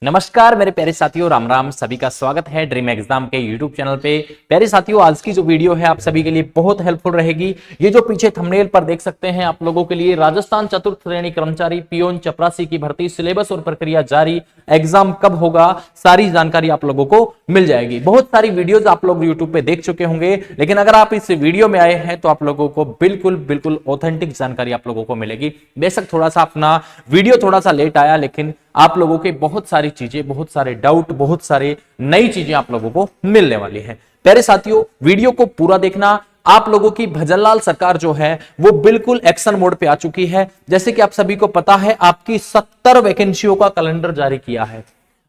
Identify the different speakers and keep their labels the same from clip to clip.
Speaker 1: नमस्कार मेरे प्यारे साथियों, राम राम। सभी का स्वागत है ड्रीम एग्जाम के यूट्यूब चैनल पे। प्यारे साथियों, आज की जो वीडियो है आप सभी के लिए बहुत हेल्पफुल रहेगी। ये जो पीछे थंबनेल पर देख सकते हैं आप लोगों के लिए राजस्थान चतुर्थ श्रेणी कर्मचारी पियोन चपरासी की भर्ती सिलेबस और प्रक्रिया जारी, एग्जाम कब होगा, सारी जानकारी आप लोगों को मिल जाएगी। बहुत सारी वीडियोज आप लोग यूट्यूब पे देख चुके होंगे, लेकिन अगर आप इस वीडियो में आए हैं तो आप लोगों को बिल्कुल ऑथेंटिक जानकारी आप लोगों को मिलेगी। बेशक थोड़ा सा अपना वीडियो थोड़ा सा लेट आया, लेकिन आप लोगों के बहुत सारी चीजें, बहुत सारे डाउट, बहुत सारे नई चीजें आप लोगों को मिलने वाली है। प्यारे साथियों, वीडियो को पूरा देखना। आप लोगों की भजनलाल सरकार जो है वो बिल्कुल एक्शन मोड पे आ चुकी है। जैसे कि आप सभी को पता है, आपकी 70 वैकेंसियों का कैलेंडर जारी किया है।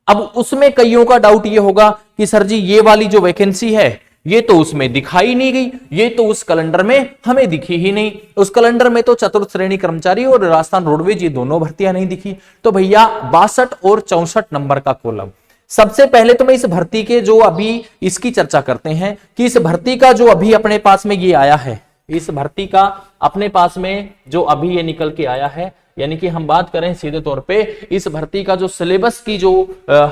Speaker 1: अब उसमें कईयों का डाउट ये होगा कि सर जी ये वाली जो वैकेंसी है ये तो उसमें दिखाई नहीं गई, ये तो उस कैलेंडर में हमें दिखी ही नहीं। उस कैलेंडर में तो चतुर्थ श्रेणी कर्मचारी और राजस्थान रोडवेज ये दोनों भर्तियां नहीं दिखी। तो भैया 62 और 64 नंबर का कॉलम, सबसे पहले तो मैं इस भर्ती के जो अभी इसकी चर्चा करते हैं कि इस भर्ती का जो अभी अपने पास में ये आया है, इस भर्ती का अपने पास में जो अभी ये निकल के आया है, यानी कि हम बात करें सीधे तौर पे इस भर्ती का जो सिलेबस की जो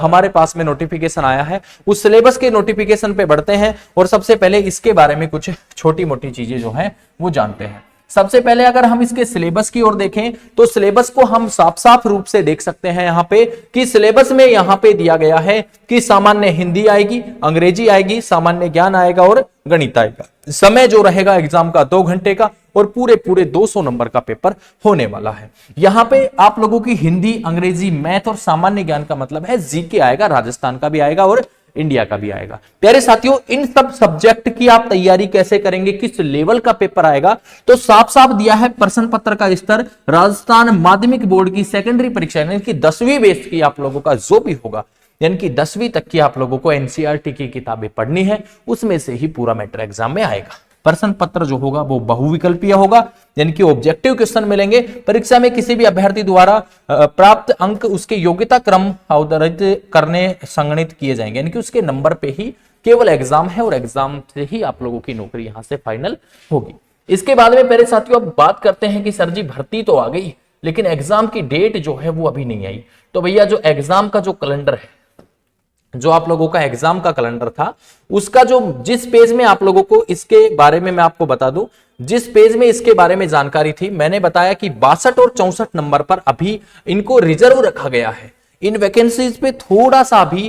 Speaker 1: हमारे पास में नोटिफिकेशन आया है, उस सिलेबस के नोटिफिकेशन पे बढ़ते हैं और सबसे पहले इसके बारे में कुछ छोटी मोटी चीजें जो है वो जानते हैं। सबसे पहले अगर हम इसके सिलेबस की ओर देखें तो सिलेबस को हम साफ साफ रूप से देख सकते हैं यहाँ पे कि सिलेबस में यहाँ पे दिया गया है कि सामान्य हिंदी आएगी, अंग्रेजी आएगी, सामान्य ज्ञान आएगा और गणित आएगा। समय जो रहेगा एग्जाम का 2 घंटे का और पूरे 200 नंबर का पेपर होने वाला है। यहाँ पे आप लोगों की हिंदी, अंग्रेजी, मैथ और सामान्य ज्ञान का मतलब है जीके आएगा, राजस्थान का भी आएगा और इंडिया का भी आएगा। प्यारे साथियों, इन सब सब्जेक्ट की आप तैयारी कैसे करेंगे, किस लेवल का पेपर आएगा, तो साफ साफ दिया है प्रश्न पत्र का स्तर राजस्थान माध्यमिक बोर्ड की सेकेंडरी परीक्षा यानी कि 10वीं बेस की आप लोगों का जो भी होगा, यानी कि 10वीं तक की आप लोगों को एनसीईआरटी की किताबें पढ़नी है, उसमें से ही पूरा मैटर एग्जाम में आएगा। प्रश्न पत्र जो होगा वो बहुविकल्पीय होगा, यानी कि ऑब्जेक्टिव क्वेश्चन मिलेंगे। परीक्षा में किसी भी अभ्यर्थी द्वारा प्राप्त अंक उसके योग्यता क्रम अवधारित करने संगणित किए जाएंगे, यानी कि उसके नंबर पे ही केवल एग्जाम है और एग्जाम से ही आप लोगों की नौकरी यहां से फाइनल होगी। इसके बाद में मेरे साथियों अब बात करते हैं कि सर जी भर्ती तो आ गई, लेकिन एग्जाम की डेट जो है वो अभी नहीं आई। तो भैया जो एग्जाम का जो कैलेंडर है, जो आप लोगों का एग्जाम का कैलेंडर था, उसका जो जिस पेज में आप लोगों को इसके बारे में मैं आपको बता दूं, जिस पेज में इसके बारे में जानकारी थी, मैंने बताया कि 62 और 64 नंबर पर अभी इनको रिजर्व रखा गया है। इन वैकेंसीज पे थोड़ा सा अभी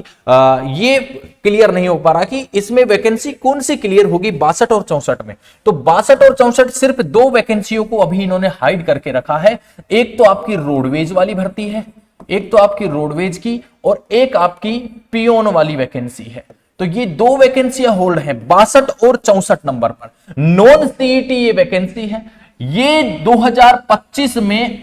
Speaker 1: ये क्लियर नहीं हो पा रहा कि इसमें वैकेंसी कौन सी क्लियर होगी 62 और 64 में। तो 62 और 64 सिर्फ 2 वैकेंसियों को अभी इन्होंने हाइड करके रखा है। एक तो आपकी रोडवेज वाली भर्ती है, एक तो आपकी रोडवेज की और एक आपकी पियोन वाली वैकेंसी है। तो ये 2 वैकेंसियां होल्ड है 62 और 64 नंबर पर। नॉन सीईटी ये वैकेंसी है, ये 2025 में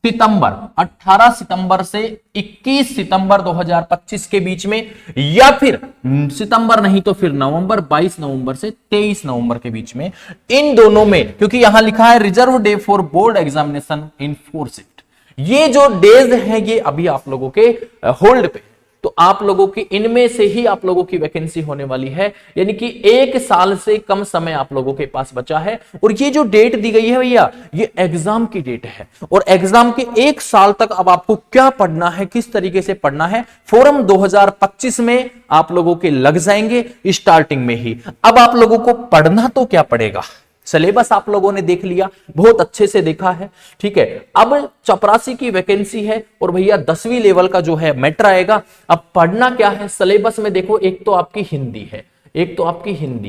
Speaker 1: 18 सितंबर से 21 सितंबर 2025 के बीच में, या फिर सितंबर नहीं तो फिर नवंबर, 22 नवंबर से 23 नवंबर के बीच में, इन दोनों में, क्योंकि यहां लिखा है reserve day for board examination in 4 shift, ये जो डेज है ये अभी आप लोगों के होल्ड पे। तो आप लोगों की इनमें से ही आप लोगों की वैकेंसी होने वाली है, यानी कि 1 साल से कम समय आप लोगों के पास बचा है। और ये जो डेट दी गई है भैया, ये एग्जाम की डेट है और एग्जाम के 1 साल तक अब आपको क्या पढ़ना है, किस तरीके से पढ़ना है, फॉर्म 2025 में आप लोगों के लग जाएंगे स्टार्टिंग में ही। अब आप लोगों को पढ़ना तो क्या पड़ेगा, सिलेबस आप लोगों ने देख लिया, बहुत अच्छे से देखा है, ठीक है। अब चपरासी की वैकेंसी है और भैया 10वीं लेवल का जो है मैटर आएगा। अब पढ़ना क्या है, सिलेबस में देखो, एक तो आपकी हिंदी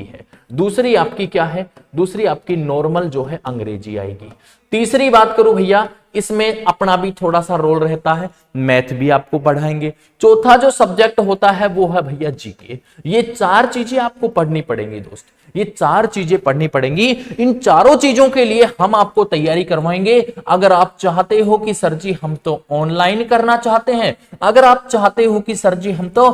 Speaker 1: है, दूसरी आपकी क्या है, दूसरी आपकी नॉर्मल जो है अंग्रेजी आएगी। तीसरी बात करूं भैया, इसमें अपना भी थोड़ा सा रोल रहता है, मैथ भी आपको पढ़ाएंगे। चौथा जो सब्जेक्ट होता है वो है भैया जीके। ये 4 चीजें आपको पढ़नी पड़ेंगी दोस्त, ये 4 चीजें पढ़नी पड़ेंगी। इन चारों चीजों के लिए हम आपको तैयारी करवाएंगे। अगर आप चाहते हो कि सर जी हम तो ऑनलाइन करना चाहते हैं, अगर आप चाहते हो कि सर जी हम तो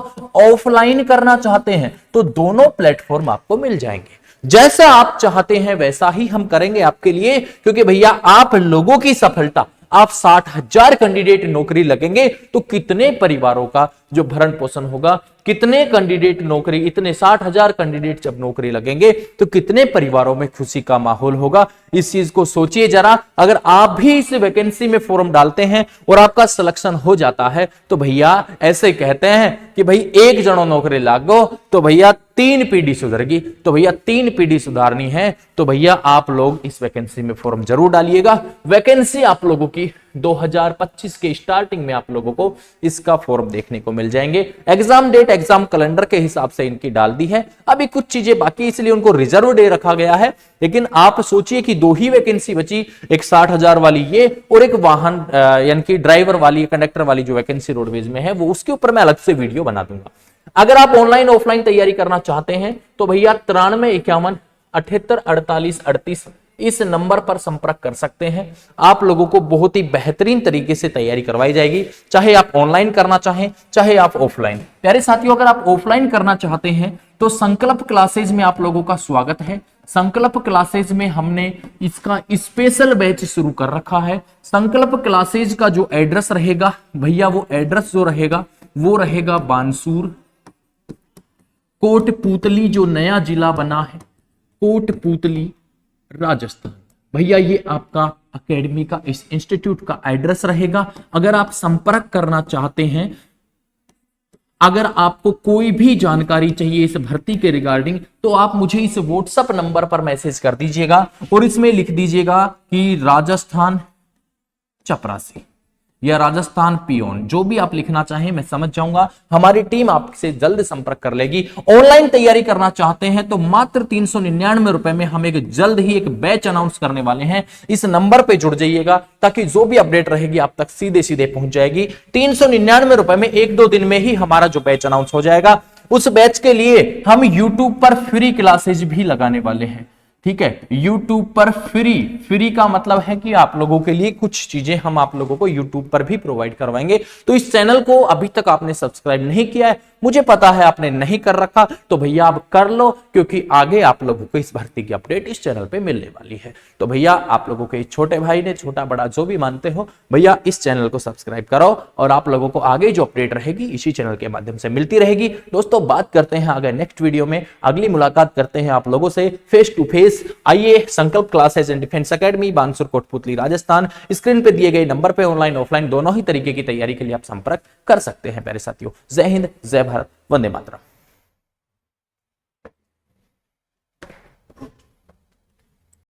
Speaker 1: ऑफलाइन करना चाहते हैं, तो दोनों प्लेटफॉर्म आपको मिल जाएंगे। जैसा आप चाहते हैं वैसा ही हम करेंगे आपके लिए, क्योंकि भैया आप लोगों की सफलता, आप 60,000 कैंडिडेट नौकरी लगेंगे तो कितने परिवारों का जो भरण पोषण होगा, कितने कैंडिडेट नौकरी, इतने 60,000 कैंडिडेट जब नौकरी लगेंगे तो कितने परिवारों में खुशी का माहौल होगा। इस चीज को सोचिए जरा। अगर आप भी इस वैकेंसी में फॉर्म डालते हैं और आपका सिलेक्शन हो जाता है तो भैया ऐसे कहते हैं कि भाई एक जनो नौकरी लागो तो भैया 3 पीढ़ी सुधरगी। तो भैया 3 पीढ़ी सुधारनी है तो भैया आप लोग इस वैकेंसी में फॉर्म जरूर डालिएगा। वैकेंसी आप लोगों की 2025 के स्टार्टिंग में आप लोगों को इसका फॉर्म देखने को मिल जाएंगे। एग्जाम डेट एग्जाम कैलेंडर के हिसाब से इनकी डाल दी है। अभी कुछ चीजें बाकी इसलिए उनको रिजर्व डे रखा गया है। लेकिन आप सोचिए कि 2 ही वैकेंसी बची, एक 60,000 वाली ये और एक वाहन यानी कि ड्राइवर वाली, कंडक्टर वाली जो वैकेंसी रोडवेज में है वो, उसके ऊपर मैं अलग से वीडियो बना दूंगा। अगर आप ऑनलाइन ऑफलाइन तैयारी करना चाहते हैं तो भैया 9351784838 इस नंबर पर संपर्क कर सकते हैं। आप लोगों को बहुत ही बेहतरीन तरीके से तैयारी करवाई जाएगी, चाहे आप ऑनलाइन करना चाहें चाहे आप ऑफलाइन। प्यारे साथियों, अगर आप ऑफलाइन करना चाहते हैं तो संकल्प क्लासेज में आप लोगों का स्वागत है। संकल्प क्लासेज में हमने इसका स्पेशल बैच शुरू कर रखा है। संकल्प क्लासेज का जो एड्रेस रहेगा भैया, वो एड्रेस जो रहेगा वो रहेगा बानसूर कोटपूतली, जो नया जिला बना है कोटपूतली राजस्थान। भैया ये आपका एकेडमी का, इस इंस्टीट्यूट का एड्रेस रहेगा। अगर आप संपर्क करना चाहते हैं, अगर आपको कोई भी जानकारी चाहिए इस भर्ती के रिगार्डिंग, तो आप मुझे इस व्हाट्सएप नंबर पर मैसेज कर दीजिएगा और इसमें लिख दीजिएगा कि राजस्थान चपरासी या राजस्थान पियोन, जो भी आप लिखना चाहें मैं समझ जाऊंगा। हमारी टीम आपसे जल्द संपर्क कर लेगी। ऑनलाइन तैयारी करना चाहते हैं तो मात्र 399 रुपए में हम एक जल्द ही एक बैच अनाउंस करने वाले हैं। इस नंबर पे जुड़ जाइएगा ताकि जो भी अपडेट रहेगी आप तक सीधे सीधे पहुंच जाएगी। 399 रुपए में 1-2 दिन में ही हमारा जो बैच अनाउंस हो जाएगा। उस बैच के लिए हम यूट्यूब पर फ्री क्लासेज भी लगाने वाले हैं। ठीक है, YouTube पर फ्री का मतलब है कि आप लोगों के लिए कुछ चीजें हम आप लोगों को YouTube पर भी प्रोवाइड करवाएंगे। तो इस चैनल को अभी तक आपने सब्सक्राइब नहीं किया है, मुझे पता है आपने नहीं कर रखा, तो भैया आप कर लो, क्योंकि आगे आप लोगों को इस भर्ती की अपडेट इस चैनल पे मिलने वाली है। तो भैया आप लोगों के छोटे भाई ने, छोटा बड़ा जो भी मानते हो, भैया इस चैनल को सब्सक्राइब करो और आप लोगों को आगे जो अपडेट रहेगी इसी चैनल के माध्यम से मिलती रहेगी। दोस्तों बात करते हैं आगे नेक्स्ट वीडियो में, अगली मुलाकात करते हैं आप लोगों से फेस टू फेस। आइए, Sankalp classes and defence academy, Bansur Kotputli Rajasthan. Screen पे दिए गए नंबर पे ऑनलाइन ऑफलाइन दोनों ही तरीके की तैयारी के लिए आप संपर्क कर सकते हैं। प्यारे साथियों, जय हिंद, जय भारत, वंदे मातरम।